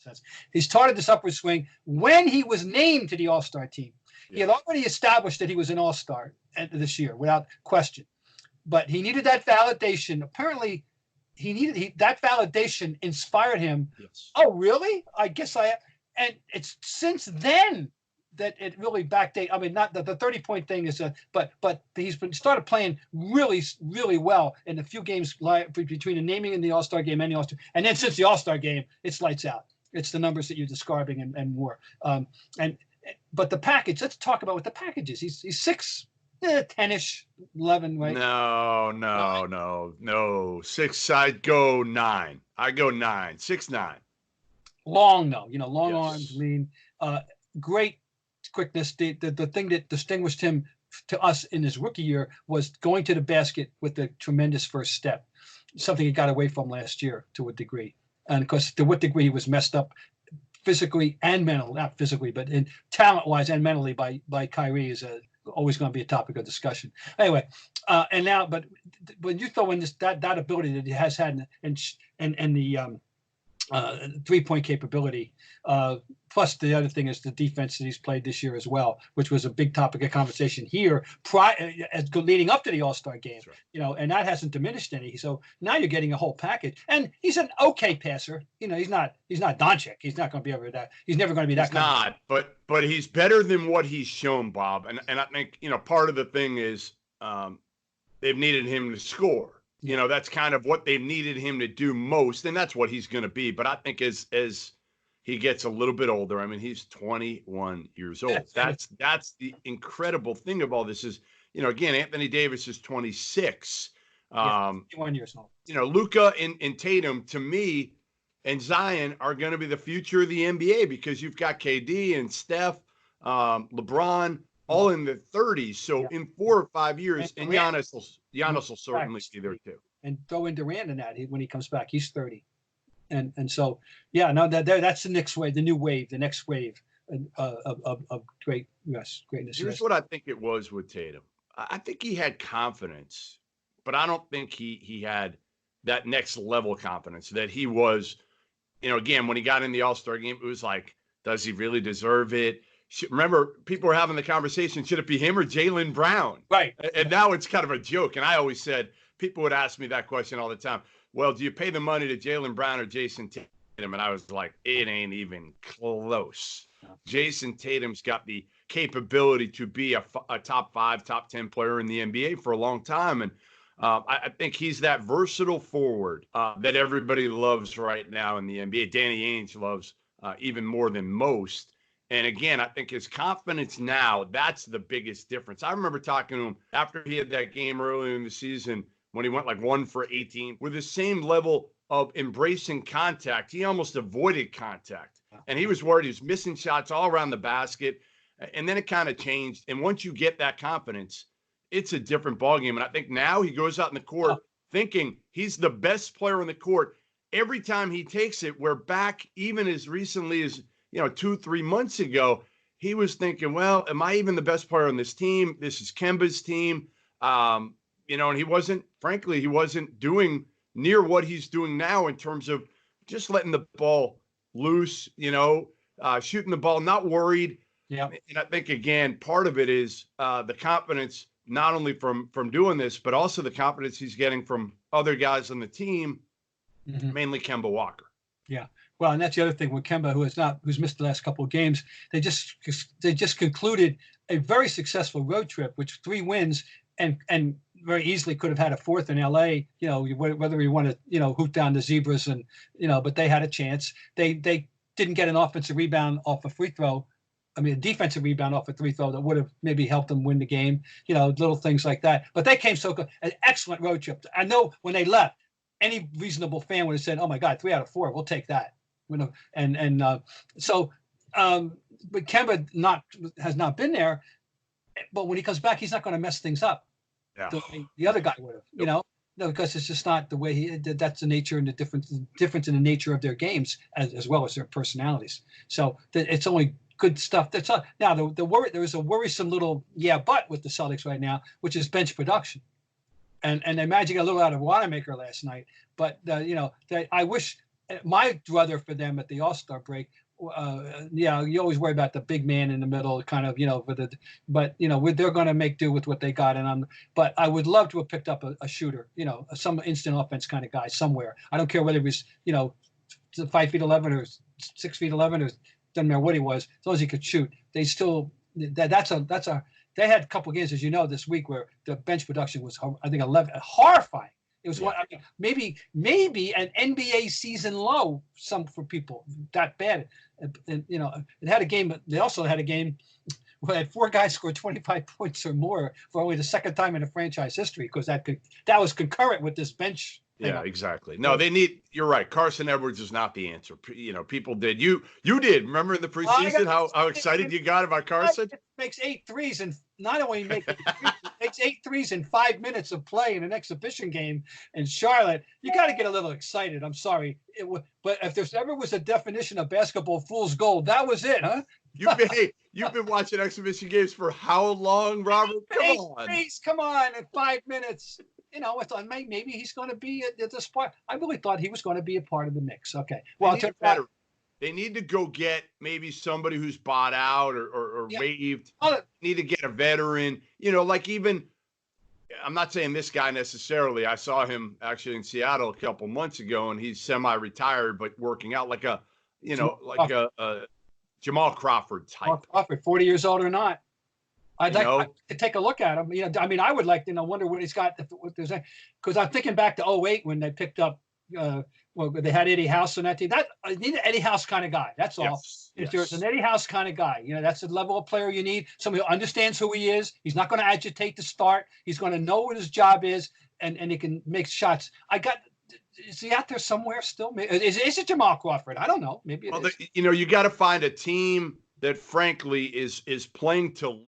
sense. He started this upward swing when he was named to the All-Star team. He had already established that he was an All-Star this year without question, but he needed that validation. Apparently, that validation inspired him. Yes. Oh, really? I guess and it's since then that it really backdate. I mean, not the 30-point thing is but he's started playing really, really well in the few games between the naming and the All-Star game and the All-Star. And then since the All-Star game, it's lights out. It's the numbers that you're describing and more. But the package, let's talk about what the package is. He's 6, 10-ish, 11, right? No. 6, I'd go 9. I go 9, 6'9". Long though, long arms, lean, great quickness. The thing that distinguished him to us in his rookie year was going to the basket with a tremendous first step, something he got away from last year to a degree. And of course, to what degree he was messed up physically and mentally, not physically, but in talent-wise and mentally by Kyrie is always going to be a topic of discussion. Anyway, and now, but when you throw in that ability that he has had and the 3-point capability, plus the other thing is the defense that he's played this year as well, which was a big topic of conversation here leading up to the All-Star game. Right. And that hasn't diminished any. So now you're getting a whole package, and he's an okay passer. He's not Doncic. He's not going to be able to that. He's never going to be that. But he's better than what he's shown, Bob. And I think part of the thing is they've needed him to score. That's kind of what they've needed him to do most, and that's what he's going to be. But I think as he gets a little bit older, I mean, he's 21 years old. That's the incredible thing of all this is, again, Anthony Davis is 26. 21 years old. Luka and Tatum, to me, and Zion are going to be the future of the NBA because you've got KD and Steph, LeBron, all in the 30s. So in 4 or 5 years, and Giannis will certainly be there too. And throw in Durant in that when he comes back, he's 30. And so, that's the next wave, the new wave, the next wave of greatness. Here's what I think it was with Tatum. I think he had confidence, but I don't think he had that next level confidence that he was, again, when he got in the All-Star game, it was like, does he really deserve it? Remember, people were having the conversation, should it be him or Jaylen Brown? Right. And now it's kind of a joke. And I always said, people would ask me that question all the time. Well, do you pay the money to Jaylen Brown or Jason Tatum? And I was like, it ain't even close. No. Jason Tatum's got the capability to be a top 5, top 10 player in the NBA for a long time. And I think he's that versatile forward that everybody loves right now in the NBA. Danny Ainge loves even more than most. And again, I think his confidence now, that's the biggest difference. I remember talking to him after he had that game earlier in the season when he went like 1 for 18 with the same level of embracing contact. He almost avoided contact. And he was worried. He was missing shots all around the basket. And then it kind of changed. And once you get that confidence, it's a different ballgame. And I think now he goes out in the court thinking he's the best player on the court. Every time he takes it, we're back even as recently as 2-3 months ago, he was thinking, well, am I even the best player on this team? This is Kemba's team. And he wasn't doing near what he's doing now in terms of just letting the ball loose, shooting the ball, not worried. Yeah. And I think, again, part of it is the confidence, not only from doing this, but also the confidence he's getting from other guys on the team, mainly Kemba Walker. Yeah. Well, and that's the other thing with Kemba, who's missed the last couple of games. They just concluded a very successful road trip, which 3 wins and very easily could have had a 4th in LA. Whether you want to hoot down the Zebras and but they had a chance. They didn't get an offensive rebound off a free throw. I mean, a defensive rebound off a free throw that would have maybe helped them win the game. Little things like that. But they came so good. An excellent road trip. I know when they left, any reasonable fan would have said, "Oh my God, 3 out of 4, we'll take that." But Kemba has not been there, but when he comes back, he's not going to mess things up. Yeah. The other guy would have, No, because it's just not the way that's the nature and the difference in the nature of their games as well as their personalities. So it's only good stuff. That's all. Now there is a worrisome little but with the Celtics right now, which is bench production, and they managed to get a little out of Wanamaker last night. But I wish my brother for them at the All-Star break. Yeah, you always worry about the big man in the middle, kind of, but they're going to make do with what they got. But I would love to have picked up a shooter, some instant offense kind of guy somewhere. I don't care whether he was, 5'11" or 6'11" or doesn't matter what he was, as long as he could shoot. They still they had a couple of games, as you know, this week where the bench production was, I think, 11, horrifying. It was maybe an NBA season low, for people, that bad. And, it had a game. They also had a game where had 4 guys scored 25 points or more for only the second time in the franchise history, because that was concurrent with this bench. Yeah, exactly. No, you're right. Carson Edwards is not the answer. People did. You did. Remember in the preseason how excited you got about Carson? Makes 8 threes, and not only makes 8 threes in 5 minutes of play in an exhibition game in Charlotte. You got to get a little excited. I'm sorry. But if there's ever was a definition of basketball fool's gold, that was it, huh? You've been watching exhibition games for how long, Robert? Come on, in 5 minutes. I thought maybe he's going to be at this part. I really thought he was going to be a part of the mix. Okay. Well, they need to go get maybe somebody who's bought out or waived. Need to get a veteran. I'm not saying this guy necessarily. I saw him actually in Seattle a couple months ago, and he's semi-retired but working out like a Jamal Crawford type. Jamal Crawford, 40 years old or not. I'd like to take a look at him. I would like to wonder what he's got. Because I'm thinking back to 2008 when they picked up, they had Eddie House on that team. I need an Eddie House kind of guy. That's all. If there's an Eddie House kind of guy, that's the level of player you need. Somebody who understands who he is. He's not going to agitate to start. He's going to know what his job is, and he can make shots. Is he out there somewhere still? Is it Jamal Crawford? I don't know. Maybe it is. You got to find a team that, frankly, is playing to